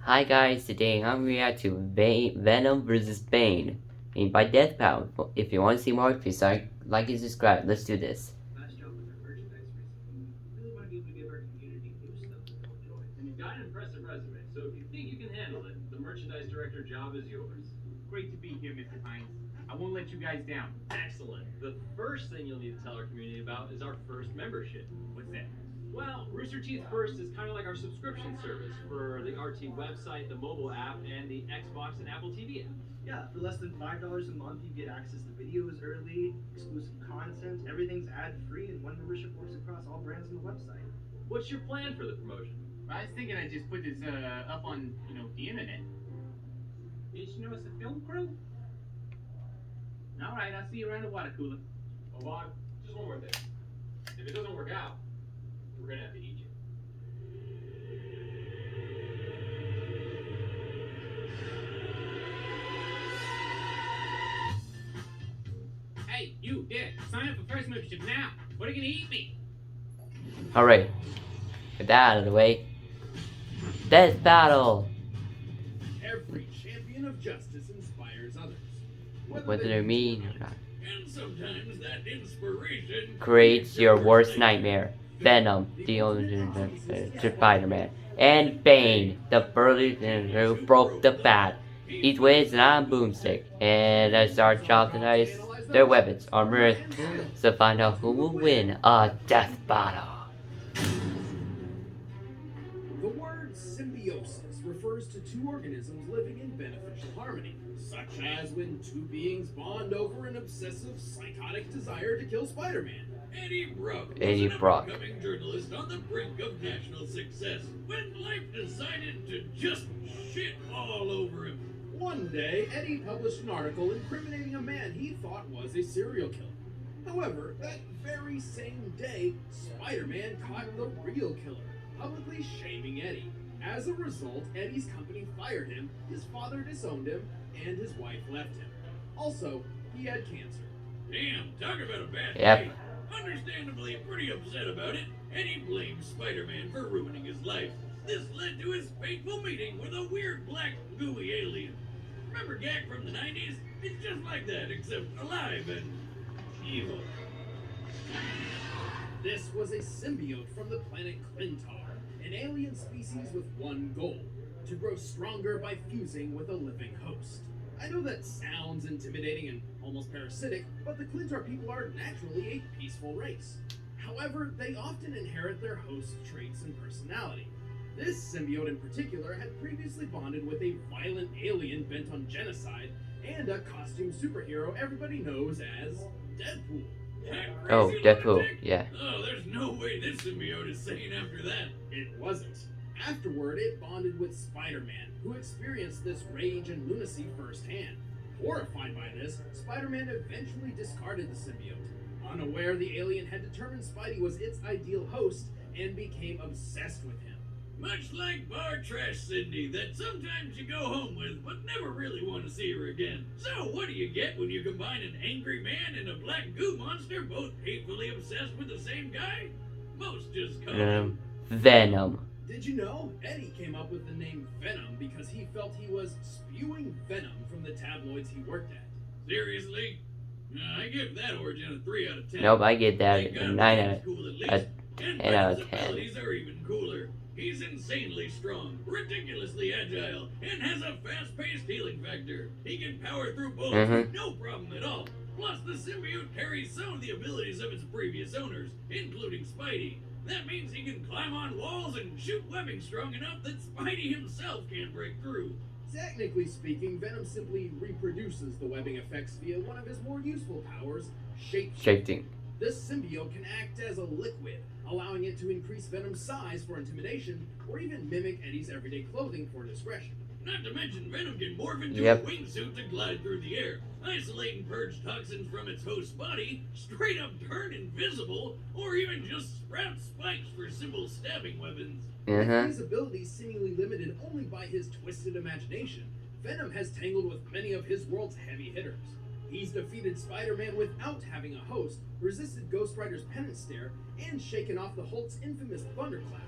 Hi guys, today I'm react to Venom vs. Bane, made by Death Pound. If you want to see more, please like and subscribe. Let's do this. Last job with our merchandise recently. We really want to be able to give our community new stuff that they'll enjoy. And you've got an impressive resume, so if you think you can handle it, the merchandise director job is yours. Great to be here, Mr. Hines. I won't let you guys down. Excellent. The first thing you'll need to tell our community about is our first membership. What's that? Well, Rooster Teeth First is kind of like our subscription service for the RT website, the mobile app, and the Xbox and Apple TV apps. Yeah, for less than $5 a month, you get access to videos early, exclusive content, everything's ad free, and one membership works across all brands on the website. What's your plan for the promotion? I was thinking I'd just put this up on, the internet. Did you know it's a film crew? All right, I'll see you around the water cooler. Oh, Bob, just one more thing. If it doesn't work out, we're gonna have to eat you. Hey, you there! Sign up for first membership now. What are you gonna eat me? Alright, get that out of the way. Death Battle! Every champion of justice inspires others. Whether they're mean or not. And sometimes that inspiration Creates your worst nightmare. Venom, the only Spider-Man. And Bane, the burly who broke the bat. Each wins an iron boomstick. And let's start chopping ice their weapons, armor, to find out who will win a death battle. The word symbiosis refers to two organisms living in beneficial harmony, such as when two beings bond over an obsessive, psychotic desire to kill Spider-Man. Eddie Brock was Eddie an Brock. up-and-coming journalist on the brink of national success when life decided to just shit all over him. One day, Eddie published an article incriminating a man he thought was a serial killer. However, that very same day, Spider-Man caught the real killer, publicly shaming Eddie. As a result, Eddie's company fired him, his father disowned him, and his wife left him. Also, he had cancer. Damn, talk about a bad day. Understandably pretty upset about it, Eddie blamed Spider-Man for ruining his life. This led to his fateful meeting with a weird black gooey alien. Remember Gag from the 90s? It's just like that, except alive and evil. This was a symbiote from the planet Clintar, an alien species with one goal: to grow stronger by fusing with a living host. I know that sounds intimidating and almost parasitic, but the Clintar people are naturally a peaceful race. However, they often inherit their host's traits and personality. This symbiote in particular had previously bonded with a violent alien bent on genocide and a costume superhero everybody knows as Deadpool. Oh, Deadpool, yeah. Oh, there's no way this symbiote is sane after that. It wasn't. Afterward, it bonded with Spider-Man, who experienced this rage and lunacy firsthand. Horrified by this, Spider-Man eventually discarded the symbiote. Unaware the alien had determined Spidey was its ideal host and became obsessed with him. Much like bar trash Cindy that sometimes you go home with but never really want to see her again. So what do you get when you combine an angry man and a black goo monster both hatefully obsessed with the same guy? Most just call him Venom. Did you know Eddie came up with the name Venom because he felt he was spewing venom from the tabloids he worked at? Seriously? I give that origin a 3 out of 10. Nope, I get that Thank a God 9 Venom's out cool at of, least. a And 10 out Venom's of 10. abilities are even cooler. He's insanely strong, ridiculously agile, and has a fast-paced healing factor. He can power through bullets with no problem at all. Plus, the symbiote carries some of the abilities of its previous owners, including Spidey. That means he can climb on walls and shoot webbing strong enough that Spidey himself can't break through. Technically speaking, Venom simply reproduces the webbing effects via one of his more useful powers, Shaping. This symbiote can act as a liquid, allowing it to increase Venom's size for intimidation, or even mimic Eddie's everyday clothing for discretion. Not to mention, Venom can morph into a wingsuit to glide through the air, isolate and purge toxins from its host's body, straight up turn invisible, or even just sprout spikes for simple stabbing weapons. With these abilities seemingly limited only by his twisted imagination, Venom has tangled with many of his world's heavy hitters. He's defeated Spider-Man without having a host, resisted Ghost Rider's penance stare, and shaken off the Hulk's infamous thunderclap.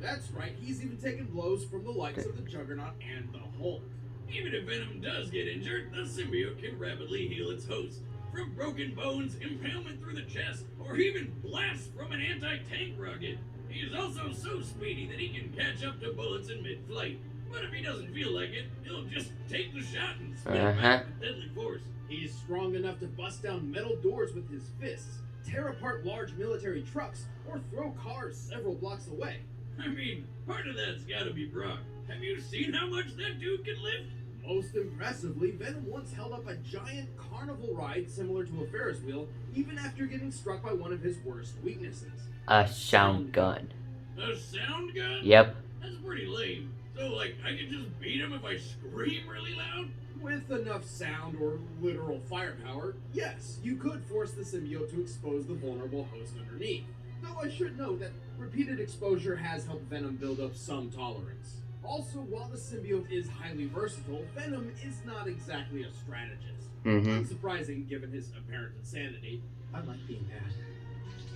That's right, he's even taken blows from the likes of the Juggernaut and the Hulk. Even if Venom does get injured, the symbiote can rapidly heal its host. From broken bones, impalement through the chest, or even blasts from an anti-tank rocket. He is also so speedy that he can catch up to bullets in mid-flight. But if he doesn't feel like it, he'll just take the shot and spit it back with deadly force. He's strong enough to bust down metal doors with his fists, tear apart large military trucks, or throw cars several blocks away. I mean, part of that's gotta be Brock. Have you seen how much that dude can lift? Most impressively, Venom once held up a giant carnival ride similar to a Ferris wheel, even after getting struck by one of his worst weaknesses. A sound gun. A sound gun? Yep. That's pretty lame. So, like, I can just beat him if I scream really loud? With enough sound or literal firepower, yes, you could force the symbiote to expose the vulnerable host underneath. Though I should note that repeated exposure has helped Venom build up some tolerance. Also, while the symbiote is highly versatile, Venom is not exactly a strategist. Unsurprising given his apparent insanity. I like being mad.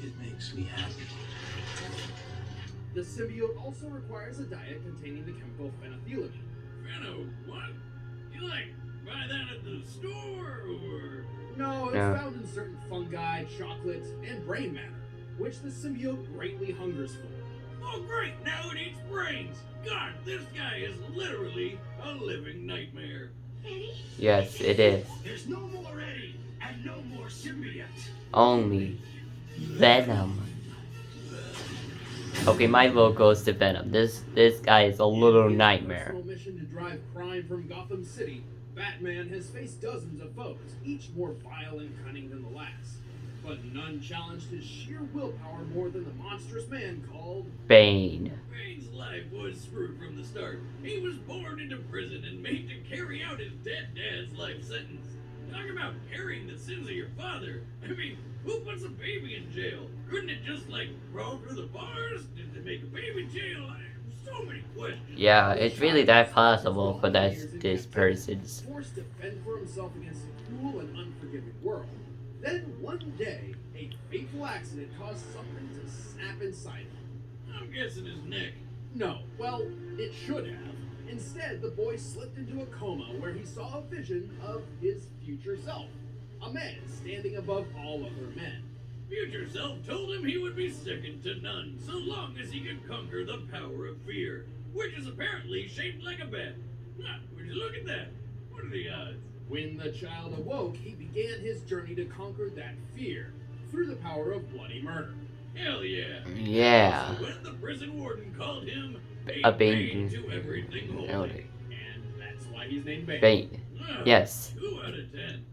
It makes me happy. The symbiote also requires a diet containing the chemical phenethylamine. Pheno, what? You like buy that at the store or? No, it's found in certain fungi, chocolate, and brain matter, which the symbiote greatly hungers for. Oh great, now it eats brains! God, this guy is literally a living nightmare. Yes, it is. There's no more Eddie, and no more symbiote. Only Venom. Okay, my vote goes to Venom. This guy is a little nightmare. In his mission to drive crime from Gotham City, Batman has faced dozens of foes, each more vile and cunning than the last. But none challenged his sheer willpower more than the monstrous man called Bane. Bane's life was screwed from the start. He was born into prison and made to carry out his dead dad's life sentence. Talk about carrying the sins of your father. I mean, who puts a baby in jail? Couldn't it just, like, crawl through the bars? Did they make a baby jail? So many questions. Yeah, it's really that possible for this person's. Forced to fend for himself against a cruel and unforgiving world. Then one day, a fateful accident caused something to snap inside him. I'm guessing his neck. No, well, it should have. Instead, the boy slipped into a coma where he saw a vision of his future self. A man standing above all other men. Future self told him he would be second to none, so long as he could conquer the power of fear, which is apparently shaped like a bat. Ah, would you look at that? What are the odds? When the child awoke, he began his journey to conquer that fear through the power of bloody murder. Hell yeah! Yeah. So when the prison warden called him A Bane. to everything holy, and that's why he's named Bane. Bane. Ah, Yes. 2 out of 10.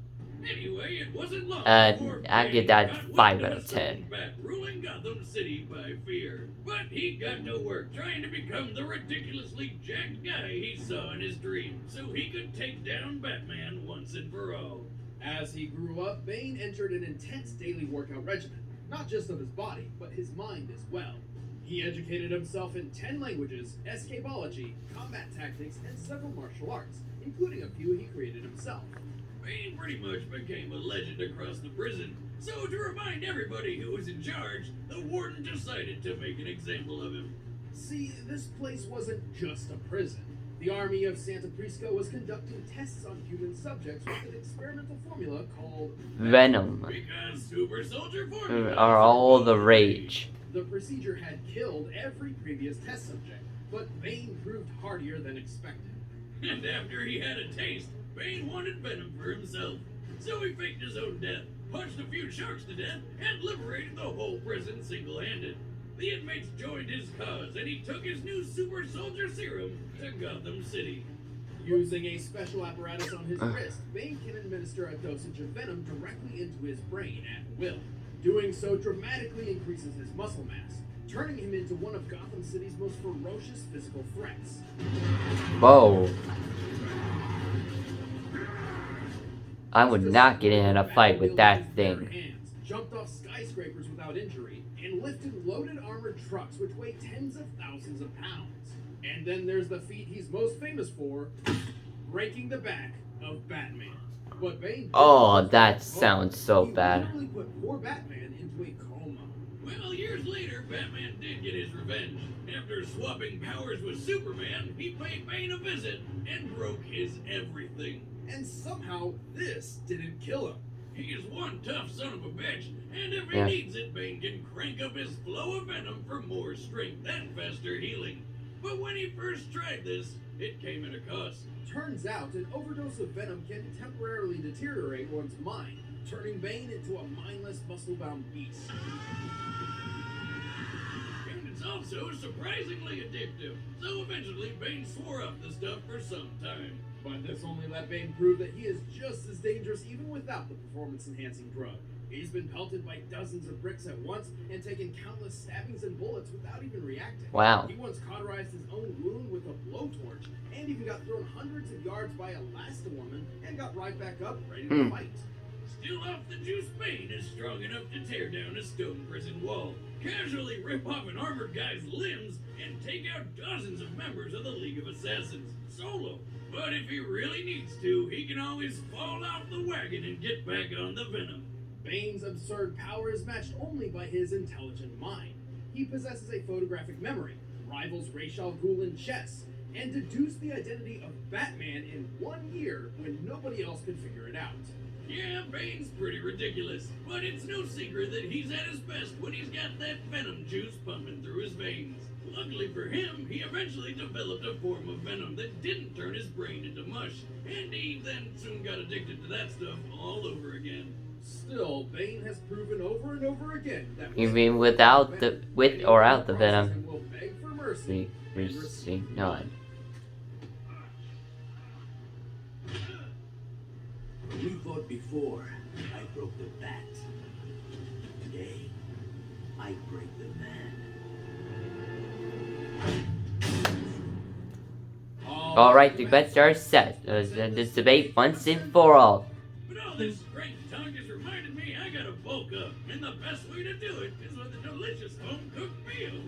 Anyway, it wasn't long before I give Bane that got 5 wind out of of a certain 10. bat ruling Gotham City by fear. But he got to work trying to become the ridiculously jacked guy he saw in his dreams, so he could take down Batman once and for all. As he grew up, Bane entered an intense daily workout regimen, not just of his body, but his mind as well. He educated himself in 10 languages, escapology, combat tactics, and several martial arts, including a few he created himself. Bane pretty much became a legend across the prison, so to remind everybody who was in charge, the warden decided to make an example of him. See, this place wasn't just a prison. The army of Santa Prisca was conducting tests on human subjects with an experimental formula called Venom. Because super soldier formula Are all the rage. The procedure had killed every previous test subject, but Bane proved hardier than expected. And after he had a taste, Bane wanted Venom for himself. So he faked his own death, punched a few sharks to death, and liberated the whole prison single-handed. The inmates joined his cause, and he took his new super soldier serum to Gotham City. Using a special apparatus on his wrist, Bane can administer a dosage of Venom directly into his brain at will. Doing so dramatically increases his muscle mass, turning him into one of Gotham City's most ferocious physical threats. Whoa. I would not get in a fight with that thing. Hands, jumped off skyscrapers without injury, and lifted loaded armored trucks which weigh tens of thousands of pounds. And then there's the feat he's most famous for, breaking the back of Batman. But Bane Oh, that sounds so he bad. literally put poor Batman into a coma. Well, years later, Batman did get his revenge. After swapping powers with Superman, he paid Bane a visit and broke his everything. And somehow, this didn't kill him. He is one tough son of a bitch, and if he Yeah. needs it, Bane can crank up his flow of venom for more strength and faster healing. But when he first tried this, it came at a cost. Turns out, an overdose of venom can temporarily deteriorate one's mind, turning Bane into a mindless, muscle-bound beast. And it's also surprisingly addictive, so eventually Bane swore up the stuff for some time. But this only let Bane prove that he is just as dangerous even without the performance-enhancing drug. He's been pelted by dozens of bricks at once and taken countless stabbings and bullets without even reacting. Wow. He once cauterized his own wound with a blowtorch and even got thrown hundreds of yards by a Woman and got right back up, ready to fight. Still off the juice, Bane is strong enough to tear down a stone prison wall, casually rip off an armored guy's limbs, and take out dozens of members of the League of Assassins, solo. But if he really needs to, he can always fall off the wagon and get back on the Venom. Bane's absurd power is matched only by his intelligent mind. He possesses a photographic memory, rivals Ra's al Ghul in chess, and deduced the identity of Batman in 1 year when nobody else could figure it out. Yeah, Bane's pretty ridiculous, but it's no secret that he's at his best when he's got that venom juice pumping through his veins. Luckily for him, he eventually developed a form of venom that didn't turn his brain into mush, and he then soon got addicted to that stuff all over again. Still, Bane has proven over and over again that You mean with or without the venom? will beg for mercy. Mercy none. You thought before I broke the bat. Today, I break the man. Alright, the bets are set. Let's end this debate once and for all. But all this great talk has reminded me I gotta bulk up, and the best way to do it is with a delicious home-cooked meal.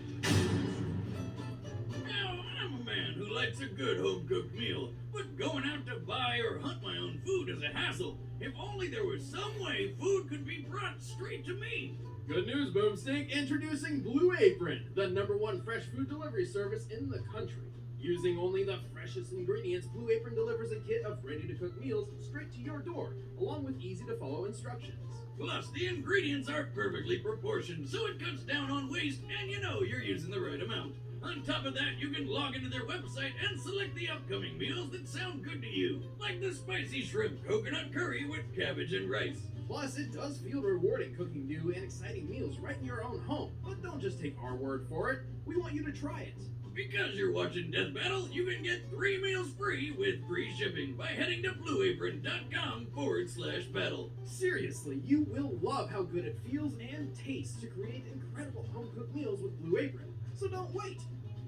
Now, I'm a man who likes a good home-cooked meal, but going out to buy or hunt my own food is a hassle. If only there was some way food could be brought straight to me. Good news, Boomstick. Introducing Blue Apron, the #1 fresh food delivery service in the country. Using only the freshest ingredients, Blue Apron delivers a kit of ready-to-cook meals straight to your door, along with easy-to-follow instructions. Plus, the ingredients are perfectly proportioned, so it cuts down on waste, and you know you're using the right amount. On top of that, you can log into their website and select the upcoming meals that sound good to you, like the spicy shrimp coconut curry with cabbage and rice. Plus, it does feel rewarding cooking new and exciting meals right in your own home. But don't just take our word for it. We want you to try it. Because you're watching Death Battle, you can get 3 meals free with free shipping by heading to blueapron.com/battle. Seriously, you will love how good it feels and tastes to create incredible home-cooked meals with Blue Apron. So don't wait.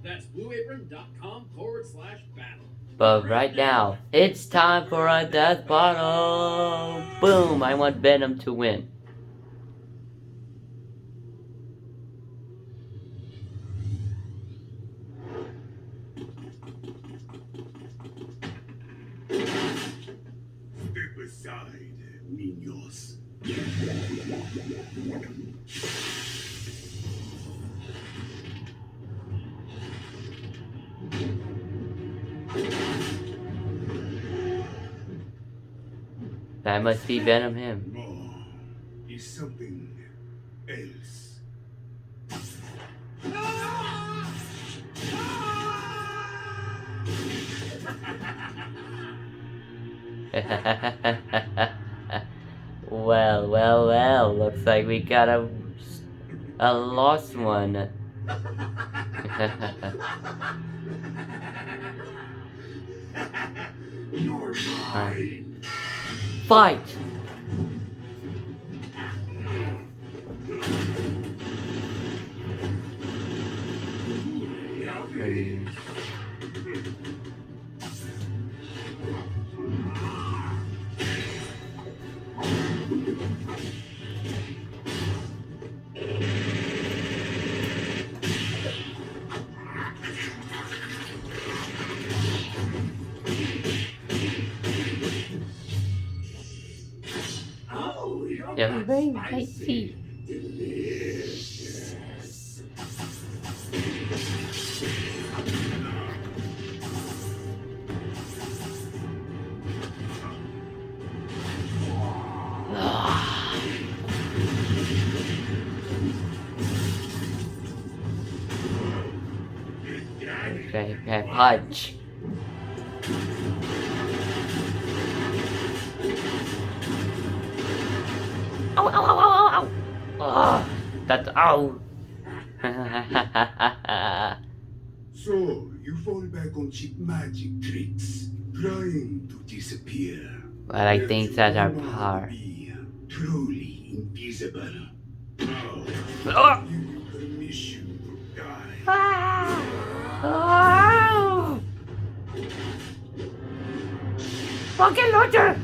That's blueapron.com/battle. But right now, it's time for a death battle! Boom! I want Venom to win. Step aside, niños. That must be Venom him. More is something else. Well. Looks like we got a lost one. You're mine. Fight! Oh, you're Yeah. spicy. Delicious. and punch. Ow, ow, ow, ow, ow, ow. Oh, that's, ow. So, you fall back on cheap magic tricks, trying to disappear. But I think that's our If you power. want to be truly invisible, now, Oh. give you permission to die. Ah. Oh. Rocket launcher!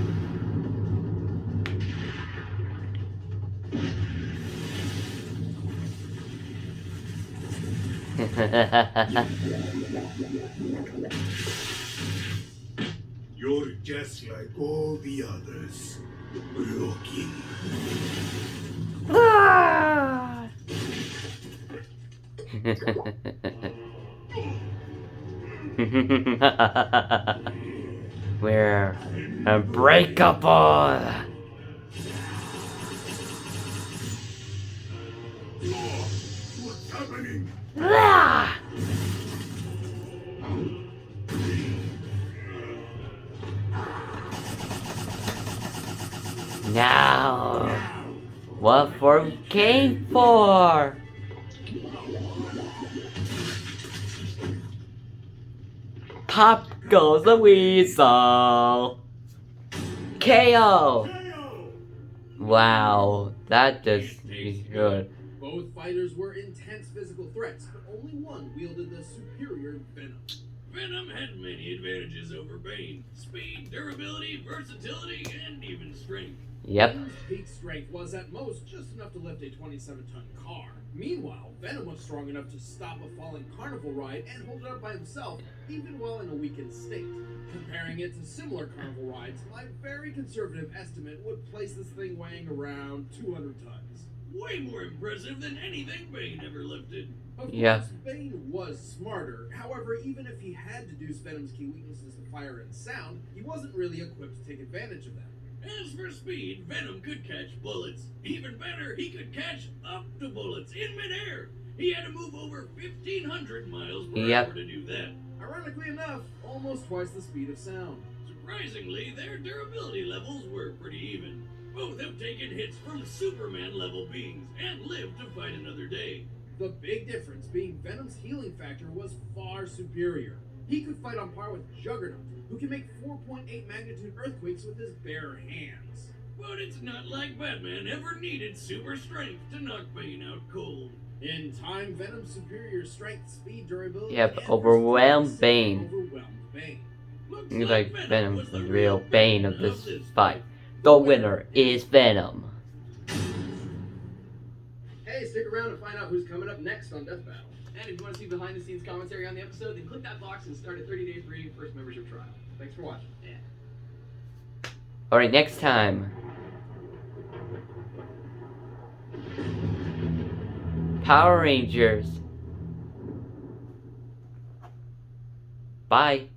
You're just like all the others, broken. Ah. We're unbreakable. What's happening? Ah. Now, what for came for? Pop goes the weasel. KO. Wow, that just is good. Both fighters were intense physical threats, but only one wielded the superior Venom. Venom had many advantages over Bane: speed, durability, versatility, and even strength. Yep. Bane's peak strength was at most just enough to lift a 27-ton car. Meanwhile, Venom was strong enough to stop a falling carnival ride and hold it up by himself, even while in a weakened state. Comparing it to similar carnival rides, my very conservative estimate would place this thing weighing around 200 tons. Way more impressive than anything Bane ever lifted. Of Yeah. course, Bane was smarter. However, even if he had deduced Venom's key weaknesses to fire and sound, he wasn't really equipped to take advantage of them. As for speed, Venom could catch bullets. Even better, he could catch up to bullets in midair. He had to move over 1,500 miles per Yep. hour to do that. Ironically enough, almost twice the speed of sound. Surprisingly, their durability levels were pretty even. Both have taken hits from Superman-level beings and lived to fight another day. The big difference being Venom's healing factor was far superior. He could fight on par with Juggernaut, who can make 4.8 magnitude earthquakes with his bare hands. But it's not like Batman ever needed super strength to knock Bane out cold. In time, Venom's superior strength, speed, durability, Yep, and overwhelmed versatility Bane. overwhelmed Bane. Looks Looks like Venom Venom's was the real Bane of Batman this fight. The winner is Venom. Hey, stick around to find out who's coming up next on Death Battle. And if you want to see behind the scenes commentary on the episode, then click that box and start a 30-day free first membership trial. Thanks for watching. Yeah. Alright, next time. Power Rangers. Bye.